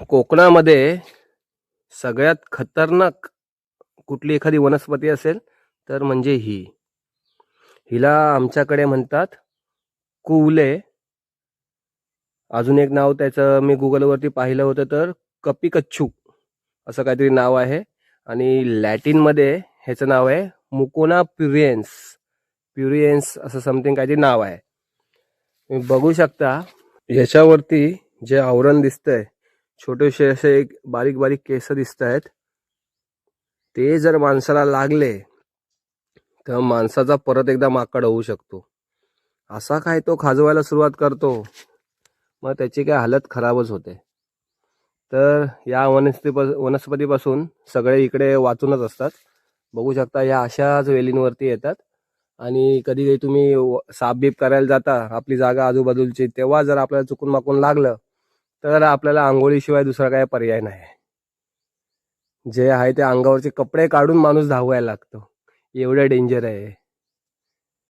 कोकणामध्ये सगळ्यात खतरनाक कुठली एखादी वनस्पती असेल तर म्हणजे हिला आमच्याकडे म्हणतात कुवले. अजून एक नाव त्याचं मी गुगलवरती पाहिलं होतं तर कपिकच्छू असं काहीतरी नाव आहे. आणि लॅटिनमध्ये ह्याचं नाव आहे मुकोना प्युरिएन्स. प्युरिएन्स असं समथिंग काहीतरी नाव आहे. तुम्ही बघू शकता याच्यावरती जे आवरण दिसतंय, छोटेसे असे बारीक बारीक केस दिसत आहेत. ते जर माणसाला लागले तर माणसाचा परत एकदा माकड होऊ शकतो. असा काय तो खाजवायला सुरुवात करतो, मग त्याची काय हालत खराबच होते. तर या वनस्पतीपासून सगळे इकडे वाचूनच असतात. बघू शकता या अशाच वेलींवरती येतात. आणि कधी कधी तुम्ही सापबीप करायला जाता आपली जागा आजूबाजूची, तेव्हा जर आपल्याला चुकून माकून लागलं तर आपल्याला आंघोळीशिवाय दुसरा काही पर्याय नाही. जे आहे ते अंगावरचे कपडे काढून माणूस धावायला लागतो, एवढं डेंजर आहे.